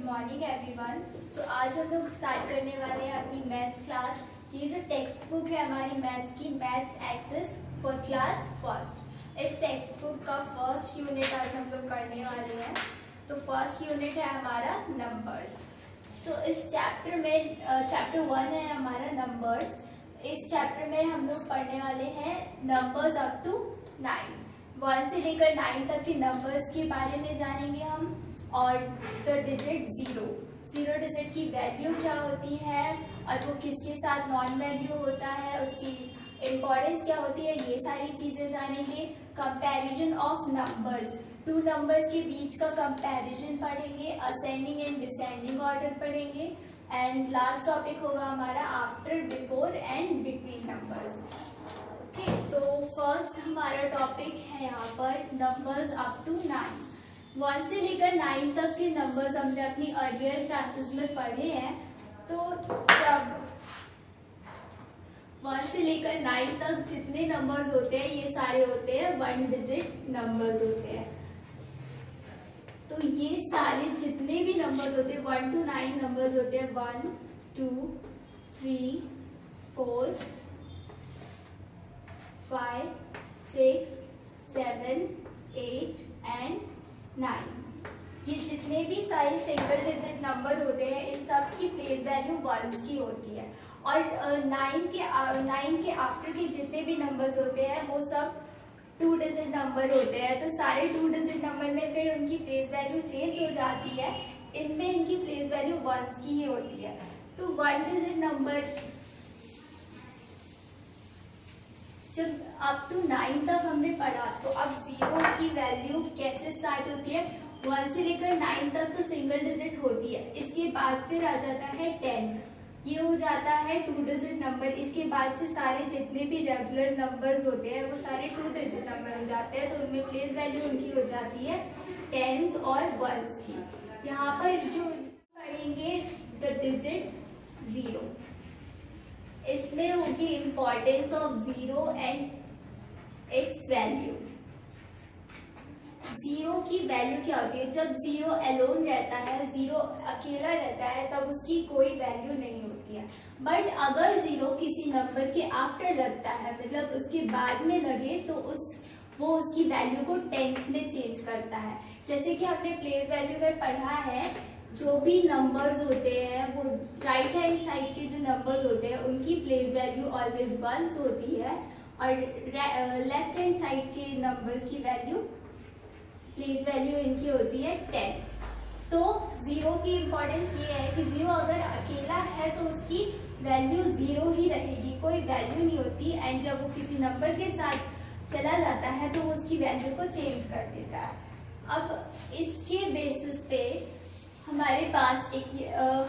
Morning everyone. सो आज हम लोग स्टार्ट करने वाले हैं अपनी मैथ्स क्लास। ये जो टेक्स्ट बुक है हमारी मैथ्स की, maths access for class first, इस टेक्स्ट बुक का फर्स्ट यूनिट आज हम लोग पढ़ने वाले हैं। तो फर्स्ट यूनिट है हमारा नंबर्स। तो इस चैप्टर में चैप्टर 1 है हमारा नंबर्स। इस चैप्टर में हम लोग पढ़ने वाले हैं नंबर्स अप टू 9, 1 से लेकर 9 तक के नंबर्स के बारे में जानेंगे हम। और द डिजिट 0 डिजिट की वैल्यू क्या होती है और वो किसके साथ नॉन वैल्यू होता है, उसकी इम्पोर्टेंस क्या होती है, ये सारी चीज़ें जानेंगे। कंपैरिजन ऑफ नंबर्स, 2 नंबर्स के बीच का कंपैरिजन पढ़ेंगे। असेंडिंग एंड डिसेंडिंग ऑर्डर पढ़ेंगे। एंड लास्ट टॉपिक होगा हमारा after, before and between numbers. Okay, तो फर्स्ट हमारा टॉपिक है यहाँ पर नंबर्स अप टू 9। 1 से लेकर 9 तक के नंबर्स हमने अपनी अर्लियर क्लासेस में पढ़े हैं। तो जब 1 से लेकर 9 तक जितने नंबर्स होते हैं ये सारे होते हैं 1 डिजिट नंबर्स होते हैं। तो ये सारे जितने भी नंबर्स होते हैं 1 to 9 नंबर्स होते हैं 1 2 3 4 5 6 7 8 एंड 9। ये जितने भी सारे सिंगल डिजिट नंबर होते हैं इन सब की प्लेस वैल्यू 1s की होती है। और 9 के आफ्टर के जितने भी नंबर्स होते हैं वो सब 2 डिजिट नंबर होते हैं। तो सारे 2 डिजिट नंबर में फिर उनकी प्लेस वैल्यू चेंज हो जाती है। इनमें इनकी प्लेस वैल्यू 1s की ही होती है। तो 1 डिजिट नंबर जब अप टू 9 तक हमने पढ़ा, तो अब 0 की वैल्यू कैसे स्टार्ट होती है। 1 से लेकर 9 तक तो सिंगल डिजिट होती है। इसके बाद फिर आ जाता है 10, ये हो जाता है 2 डिजिट नंबर। इसके बाद से सारे जितने भी रेगुलर नंबर्स होते हैं वो सारे 2 डिजिट नंबर हो जाते हैं। तो उनमें प्लेस वैल्यू उनकी हो जाती है 10s और 1s की। यहाँ पर जो पढ़ेंगे द डिजिट 0, इसमें होगी importance of 0 and it's value. 0 की वैल्यू क्या होती है। जब 0 अलोन रहता है, 0 अकेला रहता है, तब उसकी कोई वैल्यू नहीं होती है। बट अगर 0 किसी नंबर के आफ्टर लगता है, मतलब उसके बाद में लगे, तो वो उसकी वैल्यू को टेंस में चेंज करता है। जैसे कि हमने प्लेस वैल्यू में पढ़ा है, जो भी नंबर्स होते हैं वो राइट हैंड साइड के जो नंबर्स होते हैं उनकी प्लेस वैल्यू ऑलवेज 1s होती है और लेफ्ट हैंड साइड के नंबर्स की वैल्यू प्लेस वैल्यू इनकी होती है 10। तो 0 की इम्पोर्टेंस ये है कि 0 अगर अकेला है तो उसकी वैल्यू 0 ही रहेगी, कोई वैल्यू नहीं होती। एंड जब वो किसी नंबर के साथ चला जाता है तो वो उसकी वैल्यू को चेंज कर देता है। अब इसके बेसिस पे हमारे पास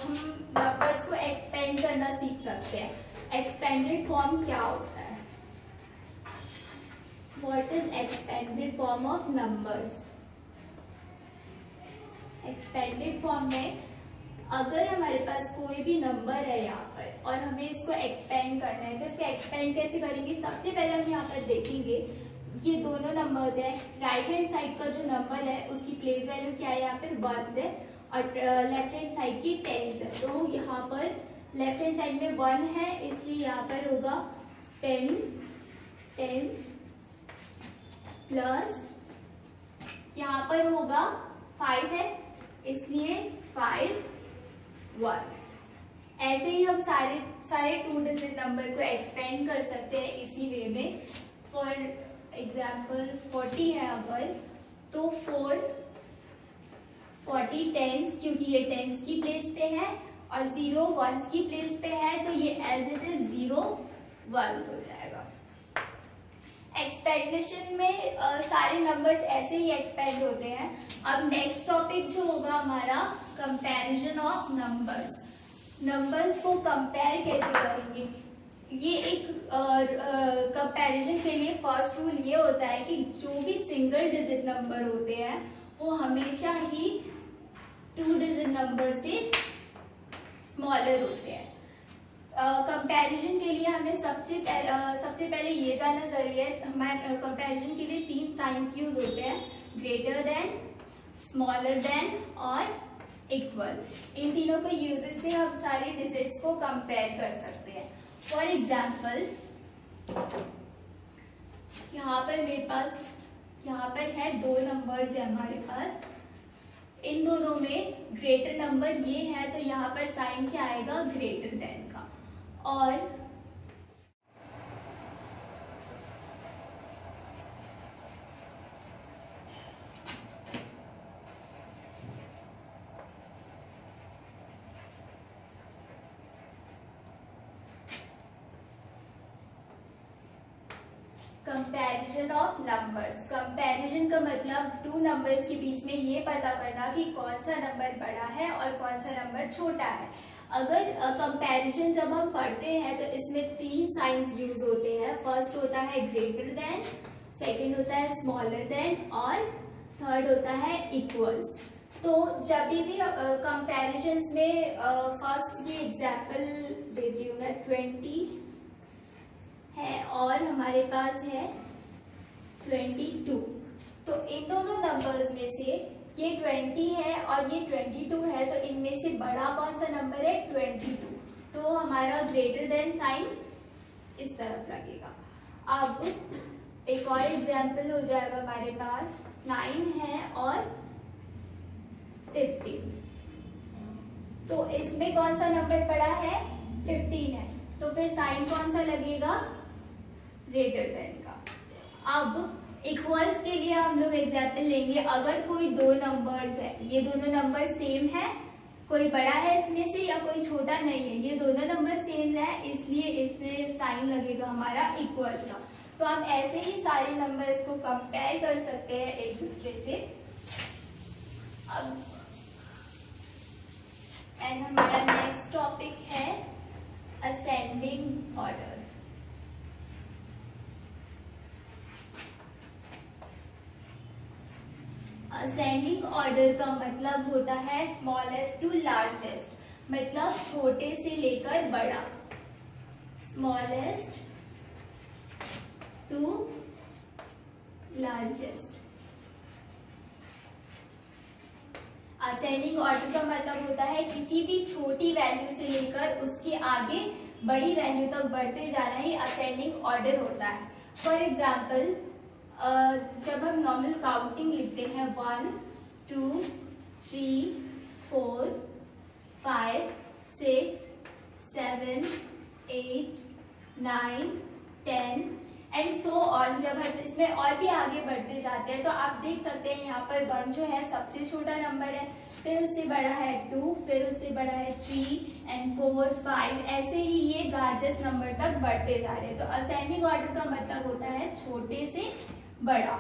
हम नंबर्स को एक्सपेंड करना सीख सकते हैं। एक्सपेंडेड फॉर्म क्या होता है, what is expanded form of numbers. Expanded form में अगर हमारे पास कोई भी नंबर है यहाँ पर और हमें इसको एक्सपेंड करना है, तो इसको एक्सपेंड कैसे करेंगे। सबसे पहले हम यहाँ पर देखेंगे ये दोनों नंबर्स है। राइट हैंड साइड का जो नंबर है उसकी प्लेस वैल्यू क्या है, यहाँ पर 1s है और लेफ्ट हैंड साइड की 10s है। तो यहाँ पर लेफ्ट हैंड साइड में 1 है, इसलिए यहाँ पर होगा 10s प्लस यहाँ पर होगा 5 है, इसलिए 5 1s। ऐसे ही हम सारे 2 डिजिट नंबर को एक्सपेंड कर सकते हैं इसी वे में। फॉर एग्जाम्पल 40 है अगर, तो 40 10s, क्योंकि ये 10s की प्लेस पे है और 0 1s की प्लेस पे है, तो ये एज इट इज 0 1s हो जाएगा। एक्सपेंडेशन में सारे नंबर्स ऐसे ही एक्सपेंड होते हैं। अब नेक्स्ट टॉपिक जो होगा हमारा कंपैरिजन ऑफ नंबर्स। नंबर्स को कंपेयर कैसे करेंगे। ये एक कंपैरिजन के लिए फर्स्ट रूल ये होता है कि जो भी सिंगल डिजिट नंबर होते हैं वो हमेशा ही 2 डिजिट नंबर से स्मॉलर होते हैं। कंपैरिजन के लिए हमें सबसे पहले ये जानना जरूरी है। हमारे कंपैरिजन के लिए 3 साइंस यूज होते हैं, ग्रेटर देन, स्मॉलर देन और इक्वल। इन तीनों को यूजेस से हम सारे डिजिट्स को कंपेयर कर सकते हैं। फॉर एग्जाम्पल यहाँ पर मेरे पास यहाँ पर है दो नंबर्स है हमारे पास, इन दोनों में ग्रेटर नंबर ये है तो यहाँ पर साइन क्या आएगा, ग्रेटर देन का। और कंपैरिजन ऑफ नंबर्स। कंपैरिजन का मतलब टू नंबर्स के बीच में ये पता करना कि कौन सा नंबर बड़ा है और कौन सा नंबर छोटा है। अगर कंपैरिजन जब हम पढ़ते हैं तो इसमें तीन साइंस यूज होते हैं। फर्स्ट होता है ग्रेटर देन, सेकंड होता है स्मॉलर देन और थर्ड होता है इक्वल्स। तो जब भी कंपैरिजन में फर्स्ट ये एग्जांपल देती हूँ मैं, 20 है और हमारे पास है 22। तो इन दोनों नंबर्स में से ये 20 है और ये 22 है, तो इनमें से बड़ा कौन सा नंबर है, 22। तो हमारा ग्रेटर देन साइन इस तरफ लगेगा। अब एक और एग्जांपल हो जाएगा हमारे पास, 9 है और 15। तो इसमें कौन सा नंबर बड़ा है, 15 है, तो फिर साइन कौन सा लगेगा, ग्रेटर देन का। अब इक्वल्स के लिए हम लोग एग्जाम्पल लेंगे। अगर कोई दो नंबर्स है, ये दोनों नंबर सेम है, कोई बड़ा है इसमें से या कोई छोटा नहीं है, ये दोनों नंबर सेम है, इसलिए इसमें साइन लगेगा हमारा इक्वल का। तो हम ऐसे ही सारे नंबर्स को कंपेयर कर सकते हैं एक दूसरे से। अब एंड हमारा नेक्स्ट टॉपिक है असेंडिंग ऑर्डर। असेंडिंग ऑर्डर का मतलब होता है स्मॉलेस्ट टू लार्जेस्ट, मतलब छोटे से लेकर बड़ा, smallest to largest. Ascending order का मतलब होता है किसी भी छोटी वैल्यू से लेकर उसके आगे बड़ी वैल्यू तक बढ़ते जाना ही असेंडिंग ऑर्डर होता है। फॉर एग्जाम्पल जब हम नॉर्मल काउंटिंग लिखते हैं 1 2 3 4 5 6 7 8 9 10 एंड सो ऑन, जब हम इसमें और भी आगे बढ़ते जाते हैं तो आप देख सकते हैं यहाँ पर 1 जो है सबसे छोटा नंबर है, फिर उससे बड़ा है 2, फिर उससे बड़ा है 3 एंड 4 5, ऐसे ही ये लार्जेस्ट नंबर तक बढ़ते जा रहे हैं। तो असेंडिंग ऑर्डर का मतलब होता है छोटे से बड़ा।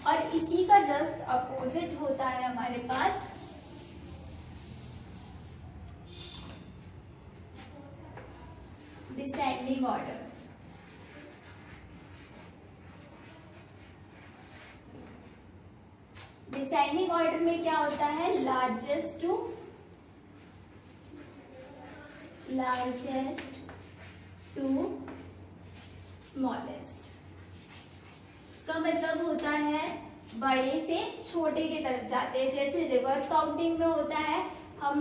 और इसी का जस्ट अपोजिट होता है हमारे पास डिसेंडिंग ऑर्डर। डिसेंडिंग ऑर्डर में क्या होता है, लार्जेस्ट टू स्मॉलेस्ट। इसका मतलब होता है बड़े से छोटे की तरफ जाते हैं। जैसे रिवर्स काउंटिंग में होता है, हम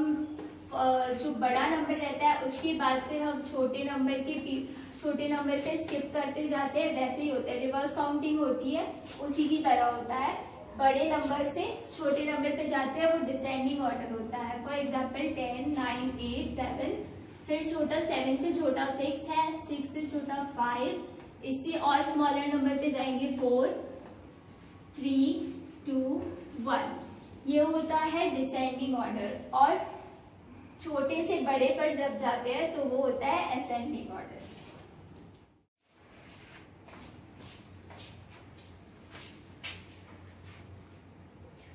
जो बड़ा नंबर रहता है उसके बाद फिर हम छोटे नंबर पे स्किप करते जाते हैं, वैसे ही होता है। रिवर्स काउंटिंग होती है उसी की तरह होता है, बड़े नंबर से छोटे नंबर पे जाते हैं, वो डिसेंडिंग ऑर्डर होता है। फॉर एग्जाम्पल 10 9 8 7, फिर छोटा 7 से छोटा 6 है, 6 से छोटा 5, इससे और स्मॉलर नंबर पे जाएंगे 4 3 2 1। ये होता है डिसेंडिंग ऑर्डर। और छोटे से बड़े पर जब जाते हैं तो वो होता है असेंडिंग ऑर्डर।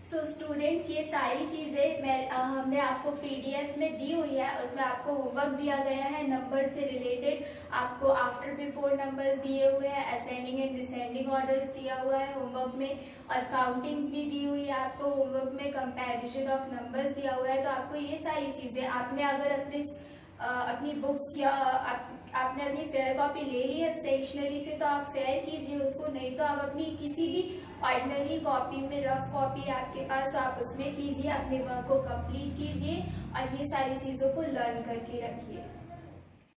सो स्टूडेंट्स, ये सारी चीज़ें हमने आपको पीडीएफ में दी हुई है, उसमें आपको होमवर्क दिया गया है नंबर से रिलेटेड। आपको आफ्टर बिफोर नंबर्स दिए हुए हैं, असेंडिंग एंड डिसेंडिंग ऑर्डर्स दिया हुआ है होमवर्क में, और काउंटिंग्स भी दी हुई है आपको होमवर्क में, कंपैरिजन ऑफ नंबर्स दिया हुआ है। तो आपको ये सारी चीज़ें आपने अगर अपने अपनी बुक्स या आपने अपनी फेयर कॉपी ले ली है स्टेशनरी से तो आप फेयर कीजिए उसको, नहीं तो आप अपनी किसी भी ऑर्डिनरी कॉपी में, रफ कॉपी है आपके पास तो आप उसमें कीजिए, अपने वर्क को कंप्लीट कीजिए और ये सारी चीज़ों को लर्न करके रखिए।